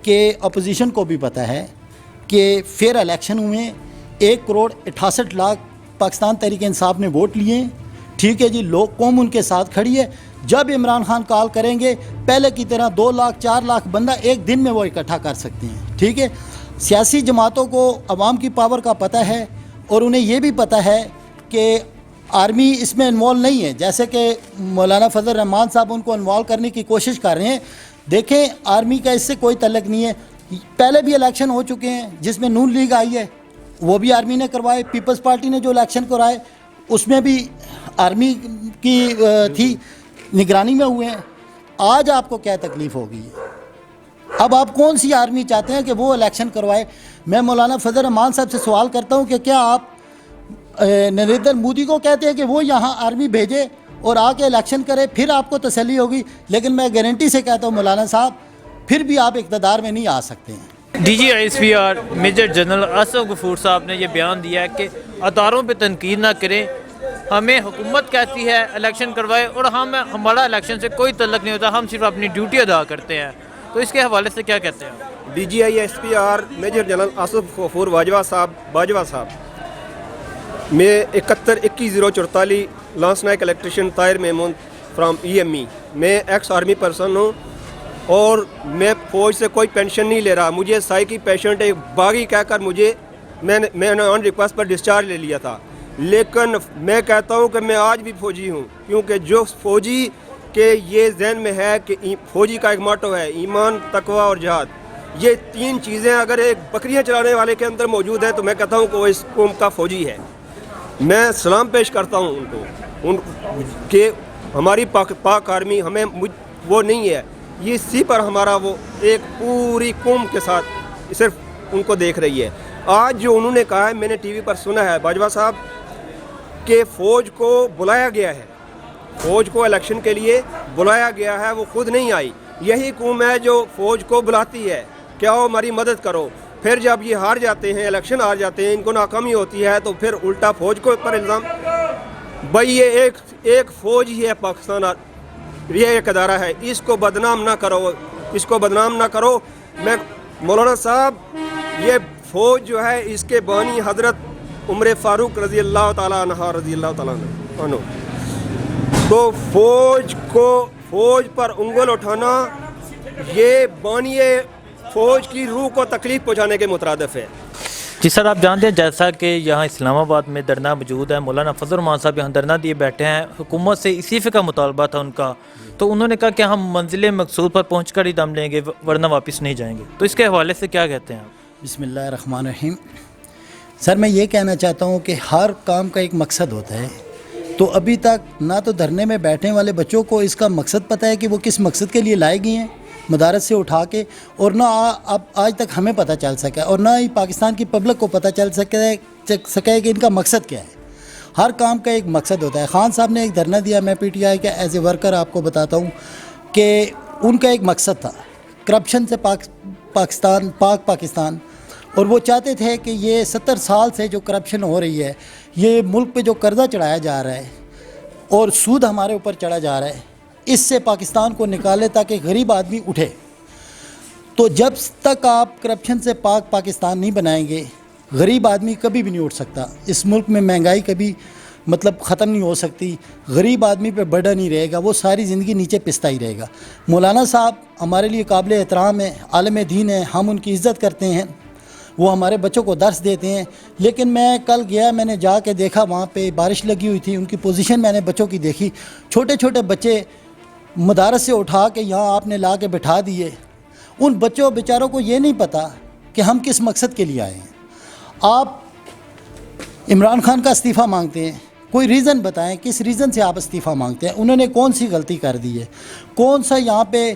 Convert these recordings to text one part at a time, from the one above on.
کہ اپوزیشن کو بھی پتہ ہے کہ فیئر الیکشن ہوئے، 1,68,00,000 پاکستان تحریک انصاف نے ووٹ لیے، ٹھیک ہے جی، لوگ قوم ان کے ساتھ کھڑی ہے۔ جب عمران خان کال کریں گے پہلے کی طرح 2 لاکھ 4 لاکھ بندہ ایک دن میں وہ اکٹھا کر سکتے ہیں، ٹھیک ہے۔ سیاسی جماعتوں کو عوام کی پاور کا پتہ ہے اور انہیں یہ بھی پتہ ہے کہ آرمی اس میں انوالو نہیں ہے، جیسے کہ مولانا فضل الرحمان صاحب ان کو انوالو کرنے کی کوشش کر رہے ہیں۔ دیکھیں آرمی کا اس سے کوئی تعلق نہیں ہے، پہلے بھی الیکشن ہو چکے ہیں جس میں نون لیگ آئی ہے، وہ بھی آرمی نے کروائے، پیپلز پارٹی نے جو الیکشن کرائے اس میں بھی آرمی کی تھی، نگرانی میں ہوئے ہیں۔ آج آپ کو کیا تکلیف ہوگی؟ اب آپ کون سی آرمی چاہتے ہیں کہ وہ الیکشن کروائے؟ میں مولانا فضل الرحمان صاحب سے سوال کرتا ہوں کہ کیا آپ نریندر مودی کو کہتے ہیں کہ وہ یہاں آرمی بھیجے اور آ کے الیکشن کرے، پھر آپ کو تسلی ہوگی؟ لیکن میں گارنٹی سے کہتا ہوں مولانا صاحب پھر بھی آپ اقتدار میں نہیں آ سکتے ہیں۔ D G I S P R major general Asif Ghafoor صاحب نے یہ بیان دیا ہے کہ اداروں پہ تنقید نہ کریں، ہمیں حکومت کہتی ہے الیکشن کروائے اور ہمارا الیکشن سے کوئی تعلق نہیں ہوتا، ہم صرف اپنی ڈیوٹی ادا کرتے ہیں۔ تو اس کے حوالے سے کیا کہتے ہیں؟ D G I S P R major general Asif Ghafoor Bajwa صاحب میں 71-21-044 lance Naik electrician Tahir Mahmood from EME، میں ایکس آرمی پرسن ہوں اور میں فوج سے کوئی پینشن نہیں لے رہا۔ مجھے سائیکی پیشنٹ ایک باغی کہہ کر میں نے آن ریکویسٹ پر ڈسچارج لے لیا تھا، لیکن میں کہتا ہوں کہ میں آج بھی فوجی ہوں، کیونکہ جو فوجی کے یہ ذہن میں ہے کہ فوجی کا ایک ماٹو ہے ایمان، تقوی اور جہاد، یہ 3 چیزیں اگر ایک بکریاں چلانے والے کے اندر موجود ہے تو میں کہتا ہوں کہ وہ اس قوم کا فوجی ہے۔ میں سلام پیش کرتا ہوں ان کو کہ ہماری پاک آرمی ہمیں وہ نہیں ہے، یہ اسی پر ہمارا وہ ایک پوری قوم کے ساتھ صرف ان کو دیکھ رہی ہے۔ آج جو انہوں نے کہا ہے، میں نے ٹی وی پر سنا ہے باجوہ صاحب کہ فوج کو بلایا گیا ہے، فوج کو الیکشن کے لیے بلایا گیا ہے، وہ خود نہیں آئی۔ یہی قوم ہے جو فوج کو بلاتی ہے کہ آؤ ہماری مدد کرو، پھر جب یہ ہار جاتے ہیں، الیکشن ہار جاتے ہیں، ان کو ناکامی ہوتی ہے تو پھر الٹا فوج کو پر الزام۔ بھائی یہ ایک فوج ہی ہے پاکستان، یہ ایک ادارہ ہے، اس کو بدنام نہ کرو، اس کو بدنام نہ کرو۔ میں مولانا صاحب یہ فوج جو ہے اس کے بانی حضرت عمر فاروق رضی اللہ تعالیٰ عنہ رضی اللہ تعالیٰ عنہ، تو فوج پر انگل اٹھانا یہ بانی فوج کی روح کو تکلیف پہنچانے کے مترادف ہے۔ جی سر، آپ جانتے ہیں جیسا کہ یہاں اسلام آباد میں دھرنا موجود ہے، مولانا فضل الرحمان صاحب یہاں دھرنا دیے بیٹھے ہیں، حکومت سے استعفے کا مطالبہ تھا ان کا، تو انہوں نے کہا کہ ہم منزل مقصود پر پہنچ کر ہی دم لیں گے ورنہ واپس نہیں جائیں گے، تو اس کے حوالے سے کیا کہتے ہیں آپ؟ بسم اللہ الرحمن الرحیم۔ سر میں یہ کہنا چاہتا ہوں کہ ہر کام کا ایک مقصد ہوتا ہے، تو ابھی تک نہ تو دھرنے میں بیٹھنے والے بچوں کو اس کا مقصد پتہ ہے کہ وہ کس مقصد کے لیے لائے گئے ہیں مدارس سے اٹھا کے، اور نہ اب آج تک ہمیں پتہ چل سکا اور نہ ہی پاکستان کی پبلک کو پتہ چل سکے کہ ان کا مقصد کیا ہے۔ ہر کام کا ایک مقصد ہوتا ہے۔ خان صاحب نے ایک دھرنا دیا، میں پی ٹی آئی کا ایز اے ورکر آپ کو بتاتا ہوں کہ ان کا ایک مقصد تھا کرپشن سے پاکستان، اور وہ چاہتے تھے کہ یہ 70 سال سے جو کرپشن ہو رہی ہے، یہ ملک پہ جو قرضہ چڑھایا جا رہا ہے اور سود ہمارے اوپر چڑھا جا رہا ہے، اس سے پاکستان کو نکالے تاکہ غریب آدمی اٹھے۔ تو جب تک آپ کرپشن سے پاکستان نہیں بنائیں گے، غریب آدمی کبھی بھی نہیں اٹھ سکتا۔ اس ملک میں مہنگائی کبھی ختم نہیں ہو سکتی، غریب آدمی پہ بڑا نہیں رہے گا، وہ ساری زندگی نیچے پستا ہی رہے گا۔ مولانا صاحب ہمارے لیے قابل احترام ہیں، عالم دین ہیں، ہم ان کی عزت کرتے ہیں، وہ ہمارے بچوں کو درس دیتے ہیں، لیکن میں کل گیا، میں نے جا کے دیکھا وہاں پہ بارش لگی ہوئی تھی، ان کی پوزیشن میں نے بچوں کی دیکھی، چھوٹے چھوٹے بچے مدارس سے اٹھا کے یہاں آپ نے لا کے بٹھا دیے۔ ان بچوں بیچاروں کو یہ نہیں پتہ کہ ہم کس مقصد کے لیے آئے ہیں۔ آپ عمران خان کا استعفیٰ مانگتے ہیں، کوئی ریزن بتائیں کس ریزن سے آپ استعفیٰ مانگتے ہیں؟ انہوں نے کون سی غلطی کر دی ہے؟ کون سا یہاں پہ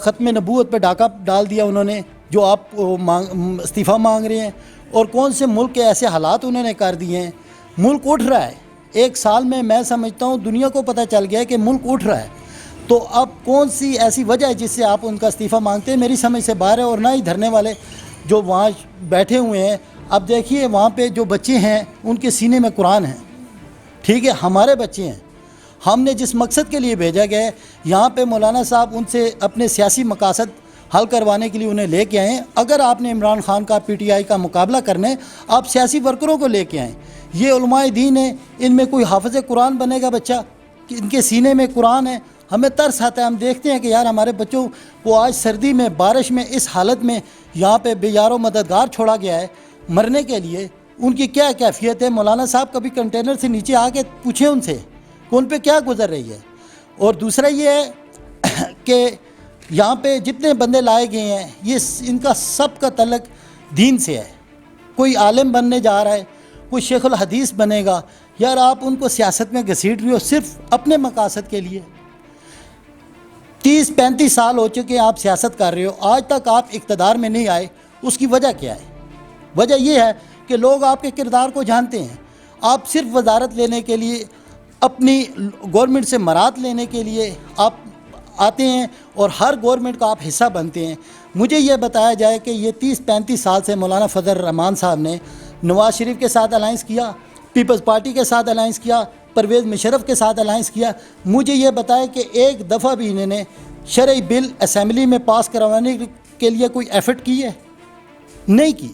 ختم نبوت پہ ڈاکہ ڈال دیا انہوں نے جو آپ استعفیٰ مانگ رہے ہیں؟ اور کون سے ملک کے ایسے حالات انہوں نے کر دیے ہیں؟ ملک اٹھ رہا ہے، ایک سال میں سمجھتا ہوں دنیا کو پتہ چل گیا ہے کہ ملک اٹھ رہا ہے، تو اب کون سی ایسی وجہ ہے جس سے آپ ان کا استعفیٰ مانگتے ہیں؟ میری سمجھ سے باہر ہے۔ اور نہ ہی دھرنے والے جو وہاں بیٹھے ہوئے ہیں، اب دیکھیے وہاں پہ جو بچے ہیں ان کے سینے میں قرآن ہے، ٹھیک ہے، ہمارے بچے ہیں، ہم نے جس مقصد کے لیے بھیجا گیا ہے، یہاں پہ مولانا صاحب ان سے اپنے سیاسی مقاصد حل کروانے کے لیے انہیں لے کے آئیں. اگر آپ نے عمران خان کا پی ٹی آئی کا مقابلہ کرنا ہے آپ سیاسی ورکروں کو لے کے آئیں. یہ علماء دین ہیں, ان میں کوئی حافظ قرآن بنے گا بچہ کہ ان کے سینے میں قرآن ہے؟ ہمیں ترس آتا ہے, ہم دیکھتے ہیں کہ یار ہمارے بچوں کو آج سردی میں بارش میں اس حالت میں یہاں پہ بے یار و مددگار چھوڑا گیا ہے مرنے کے لیے. ان کی کیا کیفیت ہے؟ مولانا صاحب کبھی کنٹینر سے نیچے آ کے پوچھیں ان سے کہ ان پہ کیا گزر رہی ہے. اور دوسرا یہ ہے کہ یہاں پہ جتنے بندے لائے گئے ہیں یہ ان کا سب کا تعلق دین سے ہے. کوئی عالم بننے جا رہا ہے, کوئی شیخ الحدیث بنے گا. یار آپ ان کو سیاست میں گھسیٹ رہے ہو صرف اپنے مقاصد کے لیے. 30-35 سال ہو چکے ہیں آپ سیاست کر رہے ہو, آج تک آپ اقتدار میں نہیں آئے. اس کی وجہ کیا ہے؟ وجہ یہ ہے کہ لوگ آپ کے کردار کو جانتے ہیں. آپ صرف وزارت لینے کے لیے, اپنی گورنمنٹ سے مراد لینے کے لیے آپ آتے ہیں اور ہر گورنمنٹ کا آپ حصہ بنتے ہیں. مجھے یہ بتایا جائے کہ یہ 30-35 سال سے مولانا فضل الرحمان صاحب نے نواز شریف کے ساتھ الائنس کیا, پیپلز پارٹی کے ساتھ الائنس کیا, پرویز مشرف کے ساتھ الائنس کیا. مجھے یہ بتائے کہ ایک دفعہ بھی انہوں نے شرعی بل اسمبلی میں پاس کروانے کے لیے کوئی ایفرٹ کی ہے؟ نہیں کی.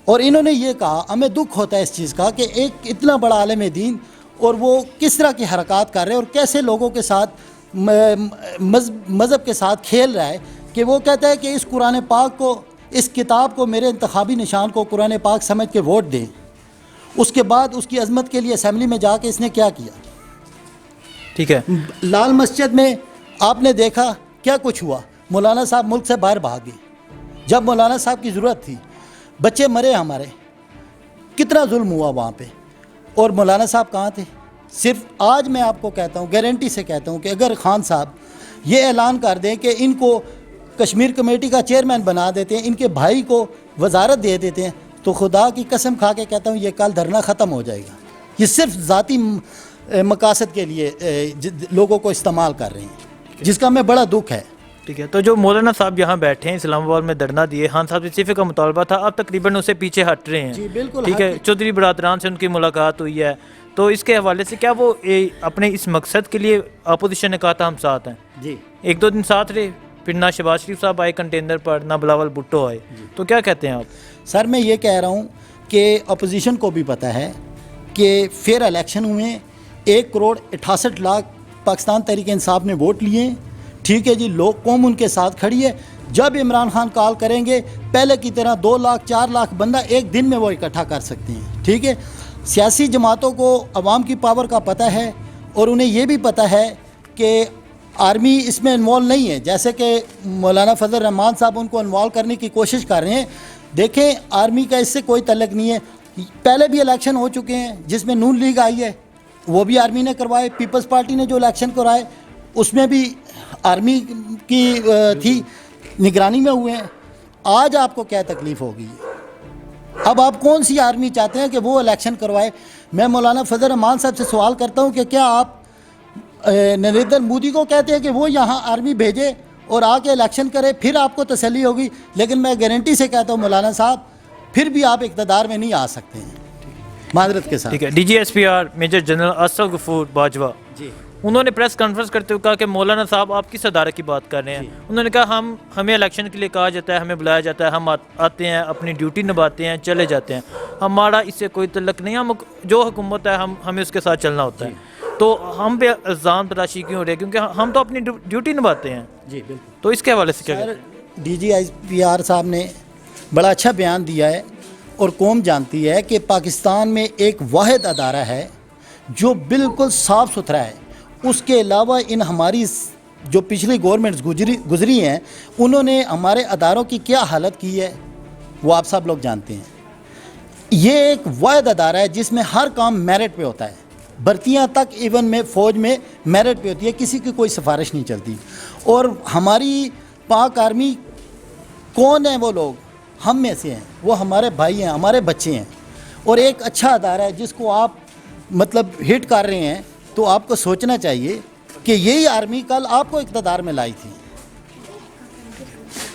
اور انہوں نے یہ کہا, ہمیں دکھ ہوتا ہے اس چیز کا کہ ایک اتنا بڑا عالم دین اور وہ کس طرح کی حرکات کر رہے ہیں اور کیسے لوگوں کے ساتھ مذہب کے ساتھ کھیل رہا ہے کہ وہ کہتا ہے کہ اس قرآن پاک کو, اس کتاب کو, میرے انتخابی نشان کو قرآن پاک سمجھ کے ووٹ دیں. اس کے بعد اس کی عظمت کے لیے اسمبلی میں جا کے اس نے کیا کیا؟ ٹھیک ہے, لال مسجد میں آپ نے دیکھا کیا کچھ ہوا. مولانا صاحب ملک سے باہر بھاگ گئے جب مولانا صاحب کی ضرورت تھی. بچے مرے ہمارے, کتنا ظلم ہوا وہاں پہ, اور مولانا صاحب کہاں تھے؟ صرف آج میں آپ کو کہتا ہوں, گارنٹی سے کہتا ہوں کہ اگر خان صاحب یہ اعلان کر دیں کہ ان کو کشمیر کمیٹی کا چیئرمین بنا دیتے ہیں, ان کے بھائی کو وزارت دے دیتے ہیں, تو خدا کی قسم کھا کے کہتا ہوں یہ کل دھرنا ختم ہو جائے گا. یہ صرف ذاتی مقاصد کے لیے لوگوں کو استعمال کر رہے ہیں, جس کا ہمیں بڑا دکھ ہے. ٹھیک ہے. تو جو مولانا صاحب یہاں بیٹھے ہیں اسلام آباد میں دھرنا دیے, خان صاحب سے صرف کا مطالبہ تھا, اب تقریباً اسے پیچھے ہٹ رہے ہیں. جی بالکل. ٹھیک ہے, چودھری برادران سے ان کی ملاقات ہوئی ہے, تو اس کے حوالے سے کیا وہ اپنے اس مقصد کے لیے اپوزیشن نے کہا تھا ہم ساتھ ہیں, جی 1-2 دن ساتھ رہے, پھر نہ شہباز شریف صاحب آئے کنٹینر پر, نہ بلاول بھٹو آئے, تو کیا کہتے ہیں آپ؟ سر میں یہ کہہ رہا ہوں کہ اپوزیشن کو بھی پتہ ہے کہ فیئر الیکشن ہوئے, 1,68,00,000 پاکستان تحریک انصاف نے ووٹ لیے. ٹھیک ہے جی, لوگ قوم ان کے ساتھ کھڑی ہے. جب عمران خان کال کریں گے پہلے کی طرح 2 لاکھ 4 لاکھ بندہ ایک دن میں وہ اکٹھا کر سکتے ہیں. ٹھیک ہے, سیاسی جماعتوں کو عوام کی پاور کا پتہ ہے اور انہیں یہ بھی پتہ ہے کہ آرمی اس میں انوالو نہیں ہے, جیسے کہ مولانا فضل الرحمان صاحب ان کو انوالو کرنے کی کوشش کر رہے ہیں. دیکھیں آرمی کا اس سے کوئی تعلق نہیں ہے. پہلے بھی الیکشن ہو چکے ہیں جس میں نون لیگ آئی ہے, وہ بھی آرمی نے کروائے. پیپلز پارٹی نے جو الیکشن کرائے اس میں بھی آرمی کی تھی, نگرانی میں ہوئے ہیں. آج آپ کو کیا تکلیف ہوگی؟ اب آپ کون سی آرمی چاہتے ہیں کہ وہ الیکشن کروائے؟ میں مولانا فضل الرحمان صاحب سے سوال کرتا ہوں کہ کیا آپ نریندر مودی کو کہتے ہیں کہ وہ یہاں آرمی بھیجے اور آ کے الیکشن کرے, پھر آپ کو تسلی ہوگی؟ لیکن میں گارنٹی سے کہتا ہوں مولانا صاحب پھر بھی آپ اقتدار میں نہیں آ سکتے ہیں, معذرت کے ساتھ. ٹھیک ہے. DGSPR میجر جنرل اسد غفور باجوہ, جی انہوں نے پریس کانفرنس کرتے ہوئے کہا کہ مولانا صاحب آپ کس ادارے کی بات کر رہے ہیں. انہوں نے کہا ہمیں الیکشن کے لیے کہا جاتا ہے, ہمیں بلایا جاتا ہے, ہم آتے ہیں, اپنی ڈیوٹی نبھاتے ہیں, چلے جاتے ہیں, ہمارا اس سے کوئی تعلق نہیں, ہم جو حکومت ہے ہمیں اس کے ساتھ چلنا ہوتا ہے. تو ہم پہ الزام تراشی کیوں ہو رہے ہیں؟ کیونکہ ہم تو اپنی ڈیوٹی نبھاتے ہیں. جی بالکل. تو اس کے حوالے سے کیا سر DGSPR صاحب نے بڑا اچھا بیان دیا ہے اور قوم جانتی ہے کہ پاکستان میں ایک واحد ادارہ ہے جو بالکل صاف ستھرا ہے. اس کے علاوہ ان ہماری جو پچھلی گورنمنٹس گزری ہیں انہوں نے ہمارے اداروں کی کیا حالت کی ہے وہ آپ سب لوگ جانتے ہیں. یہ ایک واحد ادارہ ہے جس میں ہر کام میرٹ پہ ہوتا ہے, بھرتیاں تک ایون میں فوج میں میرٹ پہ ہوتی ہے, کسی کی کوئی سفارش نہیں چلتی. اور ہماری پاک آرمی کون ہیں؟ وہ لوگ ہم میں سے ہیں, وہ ہمارے بھائی ہیں, ہمارے بچے ہیں. اور ایک اچھا ادارہ ہے جس کو آپ مطلب ہٹ کر رہے ہیں, تو آپ کو سوچنا چاہیے کہ یہی آرمی کل آپ کو اقتدار میں لائی تھی.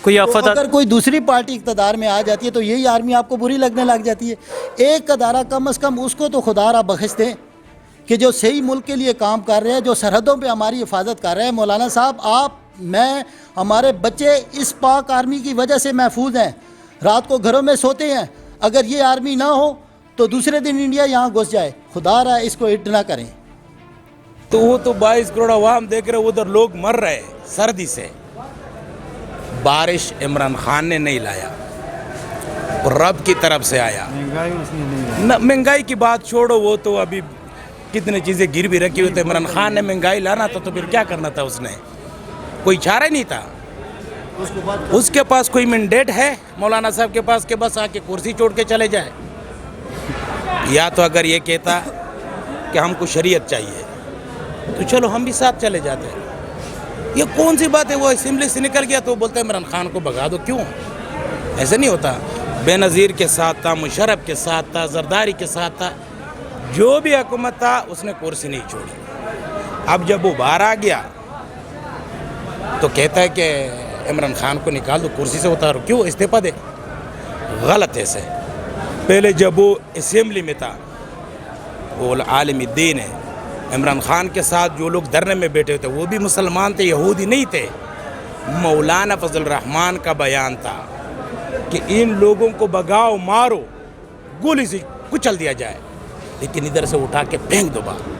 کوئی آفت اگر کوئی دوسری پارٹی اقتدار میں آ جاتی ہے تو یہی آرمی آپ کو بری لگنے لگ جاتی ہے. ایک ادارہ کم از کم اس کو تو خدا را بخش دیں کہ جو صحیح ملک کے لیے کام کر رہے ہیں, جو سرحدوں پہ ہماری حفاظت کر رہے ہیں. مولانا صاحب آپ میں ہمارے بچے اس پاک آرمی کی وجہ سے محفوظ ہیں, رات کو گھروں میں سوتے ہیں. اگر یہ آرمی نہ ہو تو دوسرے دن انڈیا یہاں گھس جائے. خدا رہا اس کو ہٹ نہ کریں. تو وہ تو 22 کروڑ عوام دیکھ رہے, ادھر لوگ مر رہے سردی سے. بارش عمران خان نے نہیں لایا, رب کی طرف سے آیا. مہنگائی کی بات چھوڑو, وہ تو ابھی کتنے چیزیں گر بھی رکھی ہوئی تھے. عمران خان نے مہنگائی لانا تھا تو پھر کیا کرنا تھا, اس نے کوئی چارہ نہیں تھا. اس کے پاس کوئی مینڈیٹ ہے مولانا صاحب کے پاس کہ بس آ کے کرسی چھوڑ کے چلے جائے؟ یا تو اگر یہ کہتا کہ ہم کو شریعت چاہیے تو چلو ہم بھی ساتھ چلے جاتے. یہ کون سی بات ہے, وہ اسمبلی سے نکل گیا تو بولتے ہیں عمران خان کو بھگا دو. کیوں؟ ایسے نہیں ہوتا. بے نظیر کے ساتھ تھا, مشرف کے ساتھ تھا, زرداری کے ساتھ تھا, جو بھی حکومت تھا اس نے کرسی نہیں چھوڑی. اب جب وہ باہر آ گیا تو کہتا ہے کہ عمران خان کو نکال دو, کرسی سے اتارو. کیوں استعفیٰ دے؟ غلط ہے. سے پہلے جب وہ اسمبلی میں تھا, وہ عالم دین ہے, عمران خان کے ساتھ جو لوگ دھرنے میں بیٹھے تھے وہ بھی مسلمان تھے, یہودی نہیں تھے. مولانا فضل الرحمان کا بیان تھا کہ ان لوگوں کو بگاؤ, مارو, گولی سے کچل دیا جائے, لیکن ادھر سے اٹھا کے پھینک دو باہر.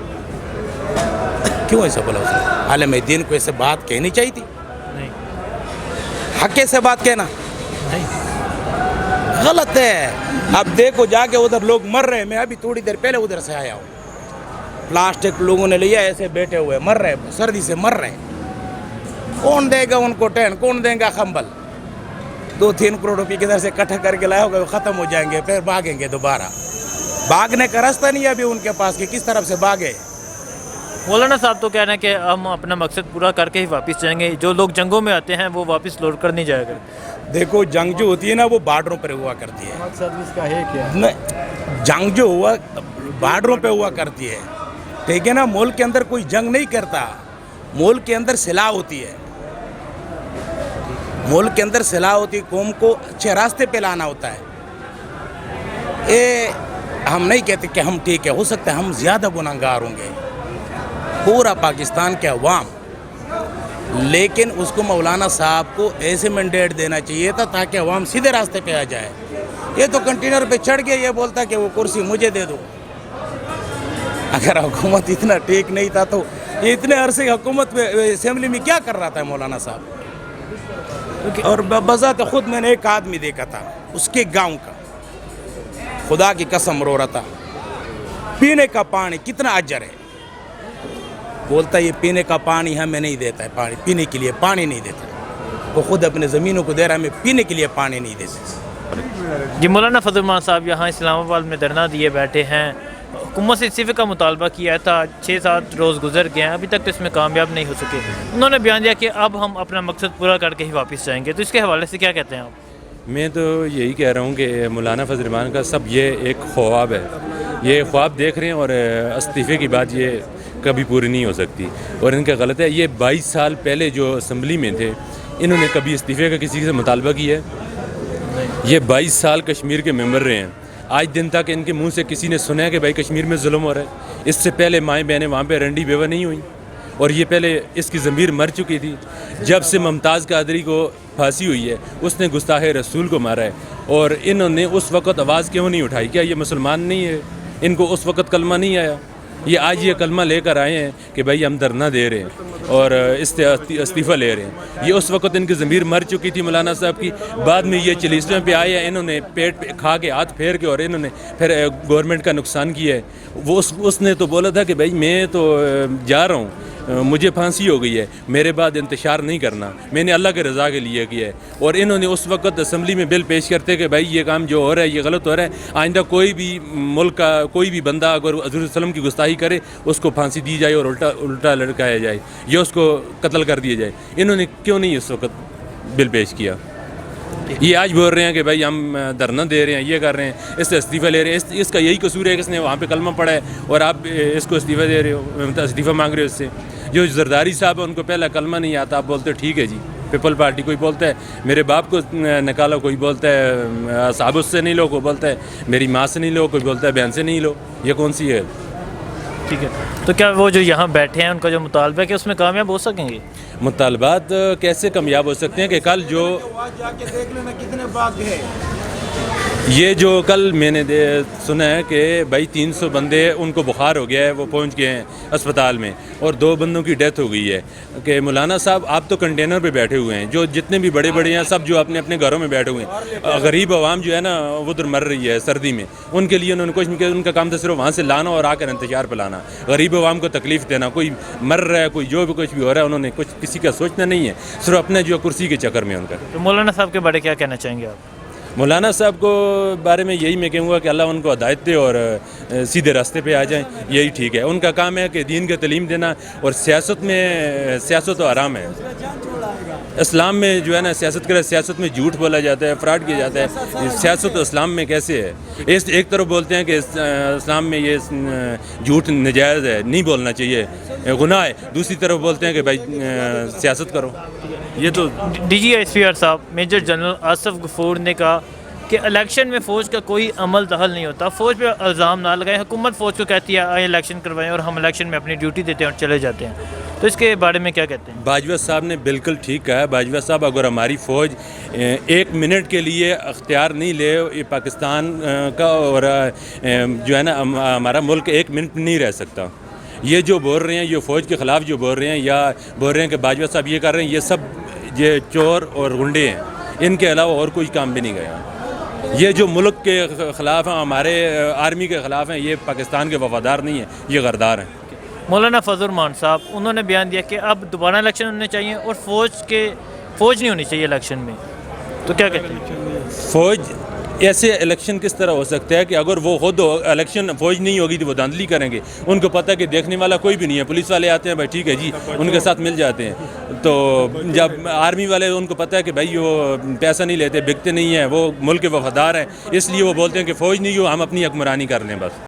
کیوں ایسا بولا اس نے؟ عالم دین کو ایسے بات کہنی چاہیے تھی. حق سے بات کہنا غلط ہے. اب دیکھو جا کے ادھر لوگ مر رہے. میں ابھی تھوڑی دیر پہلے ادھر سے آیا ہوں. پلاسٹک لوگوں نے لیا, ایسے بیٹھے ہوئے مر رہے, سردی سے مر رہے. کون دے گا ان کو ٹین, کون دے گا کمبل؟ 2-3 کروڑ روپے کدھر سے اکٹھا کر کے لایا ہوگا, وہ ختم ہو جائیں گے, پھر بھاگیں گے دوبارہ. بھاگنے کا راستہ نہیں ہے ابھی ان کے پاس کہ کس طرف سے بھاگے. مولانا صاحب تو کہہ رہے ہیں کہ ہم اپنا مقصد پورا کر کے ہی واپس جائیں گے. جو لوگ جنگوں میں آتے ہیں وہ واپس لوٹ کر نہیں جایا کرتے. دیکھو جنگ جو ہوتی ہے نا وہ بارڈروں پر ہوا کرتی ہے. مقصد اس کا ہے کیا؟ جنگ جو ہوا بارڈروں پہ ہوا کرتی ہے, ٹھیک ہے نا. ملک کے اندر کوئی جنگ نہیں کرتا, ملک کے اندر صلاح ہوتی ہے. ملک کے اندر صلاح ہوتی ہے, قوم کو اچھے راستے پہ لانا ہوتا ہے. ہم نہیں کہتے کہ ہم ٹھیک ہے, ہو سکتا ہے ہم زیادہ گناہگار ہوں گے, پورا پاکستان کے عوام, لیکن اس کو مولانا صاحب کو ایسے مینڈیٹ دینا چاہیے تھا تاکہ عوام سیدھے راستے پہ آ جائے. یہ تو کنٹینر پہ چڑھ گیا, یہ بولتا کہ وہ کرسی مجھے دے دو. اگر حکومت اتنا ٹھیک نہیں تھا تو یہ اتنے عرصے حکومت میں اسمبلی میں کیا کر رہا تھا مولانا صاحب؟ اور بذات خود میں نے ایک آدمی دیکھا تھا, اس کے گاؤں کا, خدا کی قسم رو رہا تھا. پینے کا پانی کتنا اجر ہے, بولتا یہ پینے کا پانی ہمیں نہیں دیتا ہے, پانی پینے کے لیے پانی نہیں دیتا. وہ خود اپنے زمینوں کو دے رہا ہے, ہمیں پینے کے لیے پانی نہیں دیتے. جی مولانا فضل الرحمان صاحب یہاں اسلام آباد میں دھرنا دیے بیٹھے ہیں. حکومت سے استعفے کا مطالبہ کیا تھا, 6-7 روز گزر گئے ہیں, ابھی تک تو اس میں کامیاب نہیں ہو سکے. انہوں نے بیان دیا کہ اب ہم اپنا مقصد پورا کر کے ہی واپس جائیں گے. تو اس کے حوالے سے کیا کہتے ہیں آپ؟ میں تو یہی کہہ رہا ہوں کہ مولانا فضل الرحمان کا سب یہ ایک خواب ہے, یہ خواب دیکھ رہے ہیں, اور استعفے کی بات یہ کبھی پوری نہیں ہو سکتی. اور ان کا غلط ہے. یہ 22 سال پہلے جو اسمبلی میں تھے, انہوں نے کبھی استعفے کا کسی سے مطالبہ کیا ہے؟ یہ 22 سال کشمیر کے ممبر رہے ہیں. آج دن تک ان کے منہ سے کسی نے سنا ہے کہ بھائی کشمیر میں ظلم ہو رہا ہے؟ اس سے پہلے مائیں بہنیں وہاں پہ رنڈی بیوہ نہیں ہوئیں, اور یہ پہلے اس کی ضمیر مر چکی تھی. جب سے ممتاز قادری کو پھانسی ہوئی ہے, اس نے گستاخ رسول کو مارا ہے, اور انہوں نے اس وقت آواز کیوں نہیں اٹھائی؟ کیا یہ مسلمان نہیں ہے؟ ان کو اس وقت کلمہ نہیں آیا؟ یہ آج یہ کلمہ لے کر آئے ہیں کہ بھائی ہم دھرنا دے رہے ہیں اور استعفیٰ لے رہے ہیں. یہ اس وقت ان کی ضمیر مر چکی تھی مولانا صاحب کی. بعد میں یہ چلیسٹوں پہ آئے ہیں, انہوں نے پیٹ پہ کھا کے ہاتھ پھیر کے, اور انہوں نے پھر گورنمنٹ کا نقصان کیا ہے. وہ اس نے تو بولا تھا کہ بھائی میں تو جا رہا ہوں, مجھے پھانسی ہو گئی ہے, میرے بعد انتشار نہیں کرنا, میں نے اللہ کے رضا کے لیے کیا ہے. اور انہوں نے اس وقت اسمبلی میں بل پیش کرتے کہ بھائی یہ کام جو ہو رہا ہے یہ غلط ہو رہا ہے, آئندہ کوئی بھی ملک کا کوئی بھی بندہ اگر حضور صلی اللہ علیہ وسلم کی گستاخی کرے اس کو پھانسی دی جائے اور الٹا لٹکایا جائے یا اس کو قتل کر دیا جائے. انہوں نے کیوں نہیں اس وقت بل پیش کیا؟ یہ آج بول رہے ہیں کہ بھائی ہم دھرنا دے رہے ہیں, یہ کر رہے ہیں, اس سے استعفیٰ لے رہے ہیں. اس کا یہی قصور ہے کہ اس نے وہاں پہ کلمہ پڑھا ہے اور آپ اس کو استعفیٰ دے رہے ہو, استعفیٰ مانگ رہے ہو اس سے. جو زرداری صاحب ہیں ان کو پہلا کلمہ نہیں آتا, آپ بولتے ٹھیک ہے جی پیپل پارٹی, کوئی بولتا ہے میرے باپ کو نکالو, کوئی بولتا ہے صاحب اس سے نہیں لو, کوئی بولتا ہے میری ماں سے نہیں لو, کوئی بولتا ہے بہن سے نہیں لو. یہ کون سی ہے؟ ٹھیک ہے، تو کیا وہ جو یہاں بیٹھے ہیں ان کا جو مطالبہ ہے کہ اس میں کامیاب ہو سکیں گے؟ مطالبات کیسے کامیاب ہو سکتے ہیں کہ کل جو یہ جو کل میں نے سنا ہے کہ بھائی 300 بندے ان کو بخار ہو گیا ہے، وہ پہنچ گئے ہیں اسپتال میں، اور 2 بندوں کی ڈیتھ ہو گئی ہے. کہ مولانا صاحب آپ تو کنٹینر پہ بیٹھے ہوئے ہیں، جو جتنے بھی بڑے بڑے ہیں سب جو اپنے اپنے گھروں میں بیٹھے ہوئے ہیں، غریب عوام جو ہے نا وہ ادھر مر رہی ہے سردی میں، ان کے لیے انہوں نے کچھ نہیں کیا. ان کا کام تھا صرف وہاں سے لانا اور آ کر انتشار پہ لانا، غریب عوام کو تکلیف دینا. کوئی مر رہا ہے، کوئی جو بھی کچھ بھی ہو رہا ہے، انہوں نے کچھ کسی کا سوچنا نہیں ہے، صرف اپنے جو کرسی کے چکر میں ان کا. تو مولانا صاحب کے بارے کیا کہنا چاہیں گے آپ؟ مولانا صاحب کو بارے میں یہی میں کہوں گا کہ اللہ ان کو ہدایت دے اور سیدھے راستے پہ آ جائیں، یہی ٹھیک ہے. ان کا کام ہے کہ دین کی تعلیم دینا، اور سیاست و حرام ہے. اسلام میں جو ہے نا سیاست کرے، سیاست میں جھوٹ بولا جاتا ہے، فراڈ کیا جاتا ہے. سیاست اسلام میں کیسے ہے؟ ایک طرف بولتے ہیں کہ اسلام میں یہ جھوٹ نجائز ہے، نہیں بولنا چاہیے، گناہ ہے. دوسری طرف بولتے ہیں کہ بھائی سیاست کرو. یہ تو D G S P R صاحب میجر جنرل آصف غفور نے کہا کہ الیکشن میں فوج کا کوئی عمل دخل نہیں ہوتا، فوج پہ الزام نہ لگائیں. حکومت فوج کو کہتی ہے آئیں الیکشن کروائیں، اور ہم الیکشن میں اپنی ڈیوٹی دیتے ہیں اور چلے جاتے ہیں. تو اس کے بارے میں کیا کہتے ہیں؟ باجوہ صاحب نے بالکل ٹھیک کہا ہے. باجوہ صاحب اگر ہماری فوج 1 منٹ کے لیے اختیار نہیں لے پاکستان کا، اور جو ہے نا ہمارا ملک 1 منٹ نہیں رہ سکتا. یہ جو بول رہے ہیں، یہ فوج کے خلاف جو بول رہے ہیں، یا بول رہے ہیں کہ باجوہ صاحب یہ کر رہے ہیں، یہ سب یہ چور اور غنڈے ہیں. ان کے علاوہ اور کوئی کام بھی نہیں گیا. یہ جو ملک کے خلاف ہیں، ہمارے آرمی کے خلاف ہیں، یہ پاکستان کے وفادار نہیں ہیں، یہ غدار ہیں. مولانا فضل الرحمان صاحب انہوں نے بیان دیا کہ اب دوبارہ الیکشن ہونے چاہیے اور فوج نہیں ہونی چاہیے الیکشن میں. تو کیا کہتے ہیں؟ فوج ایسے الیکشن کس طرح ہو سکتا ہے کہ اگر وہ خود الیکشن فوج نہیں ہوگی تو وہ دھاندلی کریں گے. ان کو پتہ ہے کہ دیکھنے والا کوئی بھی نہیں ہے. پولیس والے آتے ہیں، بھائی ٹھیک ہے جی، ان کے ساتھ مل جاتے ہیں. تو جب آرمی والے ان کو پتہ ہے کہ بھائی وہ پیسہ نہیں لیتے، بکتے نہیں ہیں، وہ ملک کے وفادار ہیں، اس لیے وہ بولتے ہیں کہ فوج نہیں ہو، ہم اپنی حکمرانی کر لیں بس.